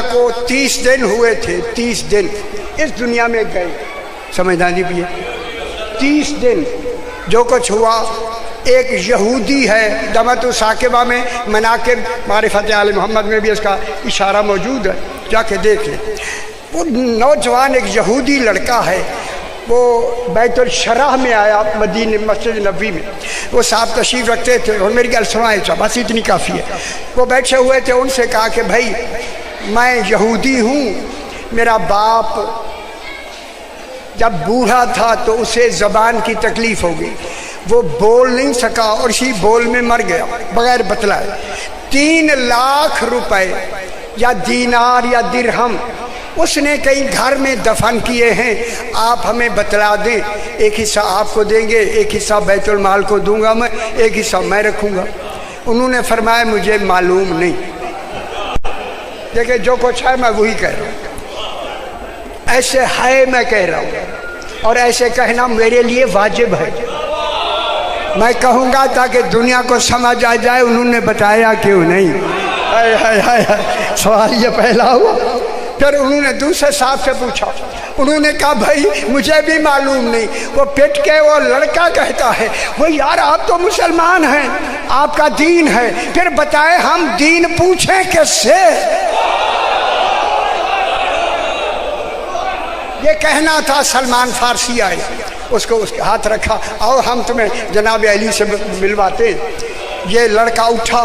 کو 30 دن ہوئے تھے، 30 دن اس دنیا میں گئے، سمجھداری بھی ہے 30 دن جو کچھ ہوا۔ ایک یہودی ہے دمت الثاقبہ میں مناقب معرفت آل محمد میں بھی اس کا اشارہ موجود ہے، جا کے دیکھ لیں۔ وہ نوجوان ایک یہودی لڑکا ہے، وہ بیت الشرح میں آیا، مدینہ مسجد نبوی میں، وہ صاحب تشریف رکھتے تھے اور میری گل سنائے چاہ بس اتنی کافی ہے۔ وہ بیٹھے ہوئے تھے، ان سے کہا کہ بھائی میں یہودی ہوں، میرا باپ جب بوڑھا تھا تو اسے زبان کی تکلیف ہو گئی، وہ بول نہیں سکا اور اسی بول میں مر گیا بغیر بتلائے۔ 3 لاکھ روپے یا دینار یا درہم اس نے کئی گھر میں دفن کیے ہیں، آپ ہمیں بتلا دیں، ایک حصہ آپ کو دیں گے، ایک حصہ بیت المال کو دوں گا میں، ایک حصہ میں رکھوں گا۔ انہوں نے فرمایا مجھے معلوم نہیں، دیکھیں جو کچھ ہے میں وہی کہہ رہا ہوں، ایسے ہے میں کہہ رہا ہوں، اور ایسے کہنا میرے لیے واجب ہے۔ میں کہوں گا تاکہ دنیا کو سمجھ آ جائے انہوں نے بتایا کیوں نہیں۔ سوال یہ پہلا ہوا۔ پھر انہوں نے دوسرے صاحب سے پوچھا، انہوں نے کہا بھائی مجھے بھی معلوم نہیں۔ وہ پٹ کے وہ لڑکا کہتا ہے وہ یار آپ تو مسلمان ہیں، آپ کا دین ہے، پھر بتائے ہم دین پوچھیں کس سے؟ یہ کہنا تھا۔ سلمان فارسی آئے، اس کو اس کے ہاتھ رکھا، اور ہم تمہیں جناب علی سے ملواتے ہیں۔ یہ لڑکا اٹھا،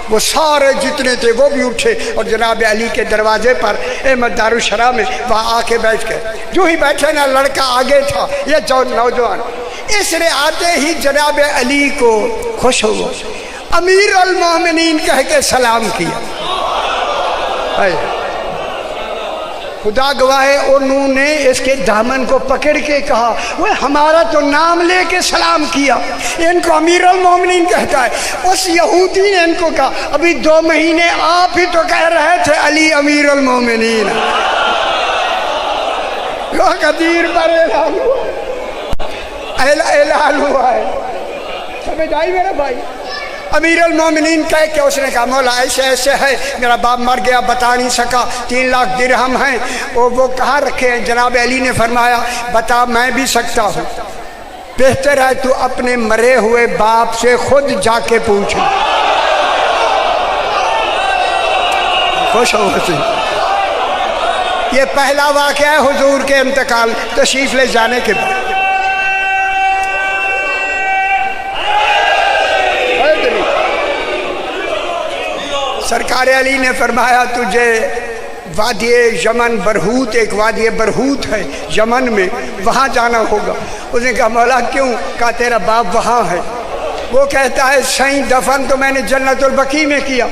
وہ سارے جتنے تھے وہ بھی اٹھے اور جناب علی کے دروازے پر احمد دارالشرح میں وہاں آ کے بیٹھ گئے۔ جو ہی بیٹھے نا لڑکا آگے تھا، یہ نوجوان، اس نے آتے ہی جناب علی کو خوش ہو گئے، امیر المومنین کہہ کے سلام کیا۔ خدا گواہ ہے انہوں نے اس کے دامن کو پکڑ کے کہا وہ ہمارا تو نام لے کے سلام کیا، ان کو امیر المومنین کہتا ہے۔ اس یہودی نے ان کو کہا ابھی 2 مہینے آپ ہی تو کہہ رہے تھے علی امیر المومنین۔ قدیر پر اعلان ہوا ہے، سمجھ آئی میرا بھائی؟ امیر المومنین کہہ کے اس نے کہا مولا ایسے ایسے ہے، میرا باپ مر گیا بتا نہیں سکا، 3 لاکھ درہم ہیں، وہ کہاں رکھے ہیں؟ جناب علی نے فرمایا بتا میں بھی سکتا ہوں، بہتر ہے تو اپنے مرے ہوئے باپ سے خود جا کے پوچھ۔ خوش ہو سی۔ یہ پہلا واقعہ ہے حضور کے انتقال تشریف لے جانے کے بعد۔ سرکار علی نے فرمایا تجھے وادی یمن برہوت، ایک وادی برہوت ہے یمن میں، وہاں جانا ہوگا۔ اس نے کہا مولا کیوں؟ کہا تیرا باپ وہاں ہے۔ وہ کہتا ہے صحیح دفن تو میں نے جنت البقیع میں کیا،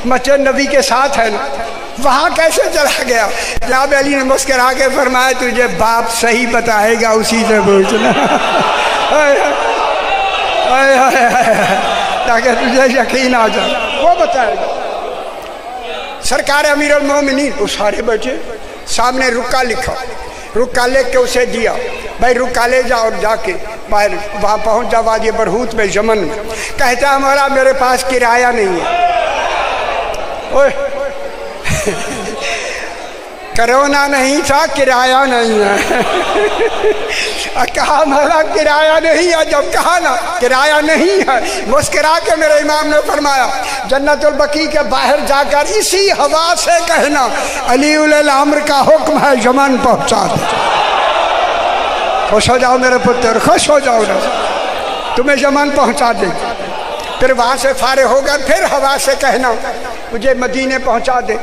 مسجد نبی کے ساتھ ہے نا، وہاں کیسے چلا گیا؟ جناب علی نے مسکرا کے فرمایا تجھے باپ صحیح بتائے گا، اسی سے پوچھنا تاکہ تجھے یقین آ جائے، وہ بتائے گا۔ سرکار امیر المومنین وہ سارے بیٹھے، سامنے رکا لکھا، رکا لکھ کے اسے دیا، بھائی رکا لے جا اور جا کے باہر وہاں پہنچ جا وادی برہوت میں یمن میں۔ کہتا ہے مولا میرے پاس کرایہ نہیں ہے۔ کرونا نہیں تھا کرایہ نہیں ہے۔ کہا مولا کرایہ نہیں ہے، جب کہا نا کرایہ نہیں ہے، مسکرا کے میرے امام نے فرمایا جنت البقیع کے باہر جا کر اسی ہوا سے کہنا علی الامر کا حکم ہے یمن پہنچا دے۔ خوش ہو جاؤ میرے پتر، خوش ہو جاؤ نا، تمہیں یمن پہنچا دے۔ پھر وہاں سے فارغ ہو کر پھر ہوا سے کہنا مجھے مدینے پہنچا دے،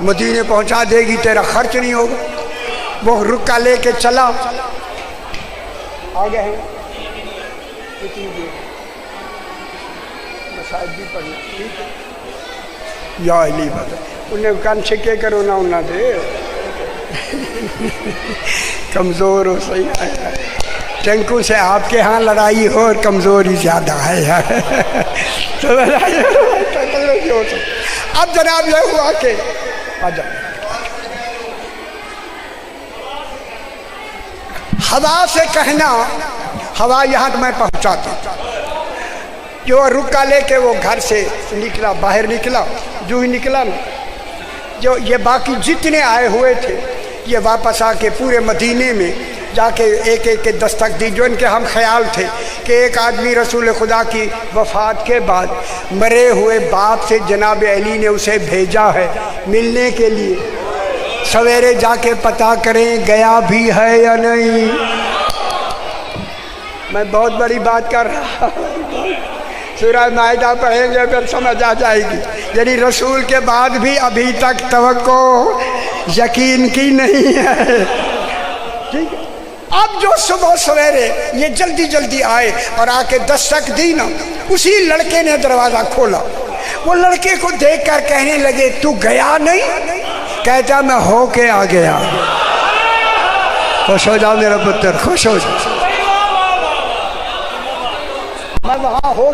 مدینے پہنچا دے گی، تیرا خرچ نہیں ہوگا۔ وہ رکا لے کے چلا، آگے ہیں اتنی دیر مسائل بھی پڑھنا ٹھیک ہے۔ یا علی بتا انہیں کان چھکے کرو نہ انہاں دے کمزور ہو صحیح ہے، ٹینکوں سے آپ کے ہاں لڑائی ہو اور کمزوری زیادہ ہے۔ اب جناب یہ ہوا کہ ہوا سے کہنا، ہوا یہاں تو میں پہنچاتا، جو رکا لے کے وہ گھر سے نکلا، باہر نکلا، جو ہی نکلا نا جو یہ باقی جتنے آئے ہوئے تھے یہ واپس آ کے پورے مدینے میں جا کے ایک ایک کے دستک دی. جو ان کے ہم خیال تھے کہ ایک آدمی رسول خدا کی وفات کے بعد مرے ہوئے باپ سے جناب علی نے اسے بھیجا ہے ملنے کے لیے, سویرے جا کے پتہ کریں گیا بھی ہے یا نہیں. میں بہت بڑی بات کر رہا ہوں, سورہ مائدہ پڑھیں گے پھر سمجھ آ جائے گی. یعنی رسول کے بعد بھی ابھی تک توقع یقین کی نہیں ہے. ٹھیک ہے, اب جو صبح سویرے یہ جلدی جلدی آئے اور آ کے دستک دی نا, اسی لڑکے نے دروازہ کھولا. وہ لڑکے کو دیکھ کر کہنے لگے تو گیا نہیں؟ کہتا میں ہو کے آ گیا. خوش ہو جاؤ میرا پتر, خوش ہو جاؤ. میں وہاں ہو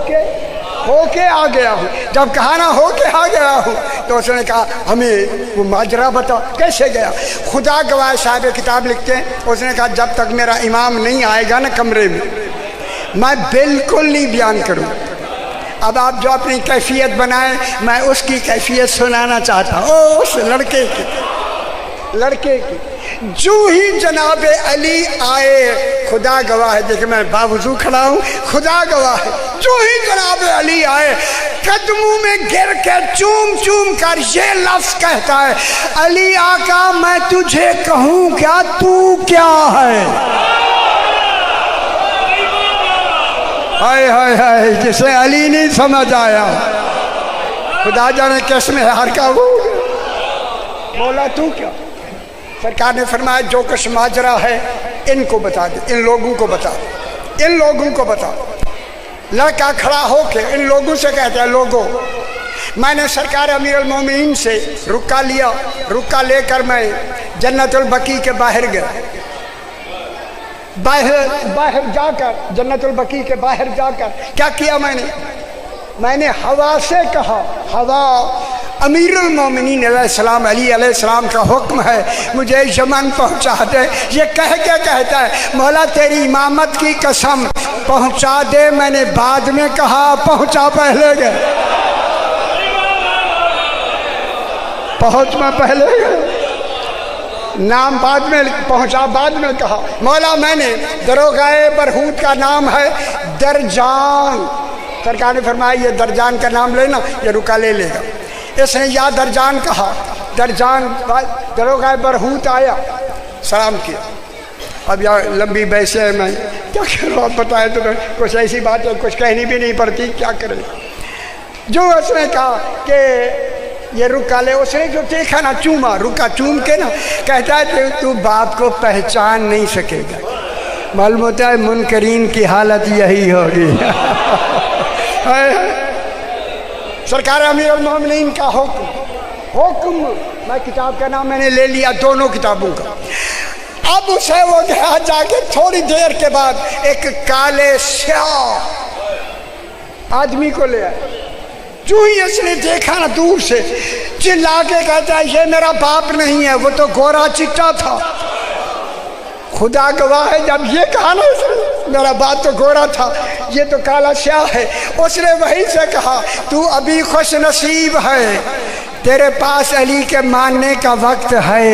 کے آ گیا ہوں. جب کہا نا ہو کے آ گیا ہوں تو اس نے کہا ہمیں وہ ماجرا بتا کیسے گیا. خدا گواہ صاحب کتاب لکھتے ہیں, اس نے کہا جب تک میرا امام نہیں آئے گا نا کمرے میں بالکل نہیں بیان کروں. اب آپ جو اپنی کیفیت بنائیں, میں اس کی کیفیت سنانا چاہتا ہوں. اس لڑکے کی جو ہی جناب علی آئے, خدا گواہ ہے, دیکھ میں باوضو کھڑا ہوں, خدا گواہ ہے, جو ہی جناب علی آئے قدموں میں گر کے چوم چوم کر یہ لفظ کہتا ہے, علی آقا میں تجھے کہوں کیا, تو کیا ہے. ہائے ہائے ہائے, جسے علی نہیں سمجھ آیا خدا جانے کس میں ہر کا وہ مولا تو کیا. سرکار نے فرمایا جو کچھ ماجرا ہے ان کو بتا دے, ان لوگوں کو بتا. لڑکا کھڑا ہو کے ان لوگوں سے کہتا ہے لوگوں میں نے سرکار امیر المومنین سے رکا لیا, رکا لے کر میں جنت البقیع کے باہر گیا. باہر جا کر جنت البقیع کے باہر جا کر کیا کیا میں نے ہوا سے کہا, ہوا امیر المومنین علیہ السلام علی علیہ السلام کا حکم ہے مجھے یمن پہنچا دے. یہ کہہ کے کہتا ہے مولا تیری امامت کی قسم پہنچا دے. میں نے بعد میں کہا پہنچا پہلے گئے, پہنچ میں پہلے گئے, نام بعد میں پہنچا بعد میں کہا. مولا میں نے دروغائے برہوت کا نام ہے درجان. سرکار نے فرمایا یہ درجان کا نام لینا, یہ رکا لے لے گا. اس نے یا درجان کہا, درجان دروغہ برہوت آیا, سلام کیا. اب یار لمبی بحث ہے, میں کیا کروں, آپ بتائیں تو کچھ ایسی بات ہے کچھ کہنی بھی نہیں پڑتی, کیا کریں. جو اس نے کہا کہ یہ رکا لے, اس نے جو دیکھا نا چوما, رکا چوم کے نا کہتا ہے تو باپ کو پہچان نہیں سکے گا. معلوم ہوتا ہے منکرین کی حالت یہی ہوگی. سرکار امیر المومنین کا حکم میں کتاب کا نام میں نے لے لیا, دونوں کتابوں کا. اب اسے وہ گیا جا کے تھوڑی دیر کے بعد ایک کالے سیاہ آدمی کو لے آئے. جو ہی اس نے دیکھا نا دور سے چلا کے کہتا ہے یہ میرا باپ نہیں ہے, وہ تو گورا چٹا تھا. خدا گواہ ہے جب یہ کہا نا اس نے میرا باپ تو گورا تھا, یہ تو کالا سیاہ ہے. اس نے وہیں سے کہا تو ابھی خوش نصیب ہے, تیرے پاس علی کے ماننے کا وقت ہے.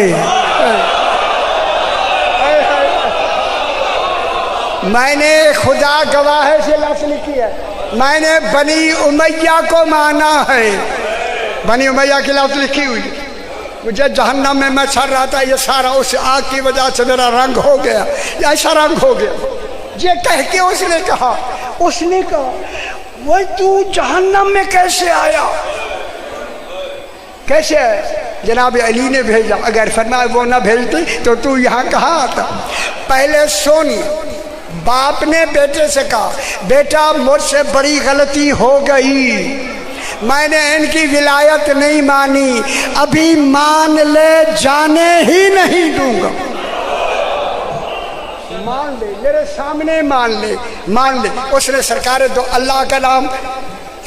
میں نے خدا گواہ ہے سے لفظ لکھی ہے, میں نے بنی امیہ کو مانا ہے. بنی امیہ کی لفظ لکھی ہوئی. مجھے جہنم میں میں سر رہا تھا, یہ سارا اس آگ کی وجہ سے میرا رنگ ہو گیا, ایسا رنگ ہو گیا. یہ کہہ کے اس نے کہا وہ تو جہنم میں کیسے آیا, کیسے ہے؟ جناب علی نے بھیجا. اگر فرمایا وہ نہ بھیجتے تو تو یہاں کہاں آتا. پہلے سن, باپ نے بیٹے سے کہا بیٹا مجھ سے بڑی غلطی ہو گئی, میں نے ان کی ولایت نہیں مانی, ابھی مان لے جانے ہی نہیں دوں گا. مان لے میرے سامنے, مان لے. اس نے سرکار دو اللہ کا نام,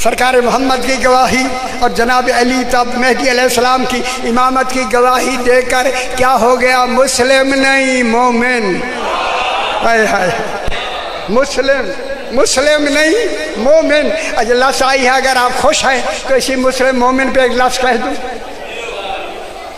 سرکار محمد کی گواہی اور جناب علی تب مہدی علیہ السلام کی امامت کی گواہی دے کر کیا ہو گیا, مسلم نہیں مومن. ہائے ہائے, مسلم نہیں مومن. اللہ سائی ہے, اگر آپ خوش ہیں تو اسی مسلم مومن پہ ایک لفظ کہہ دوں.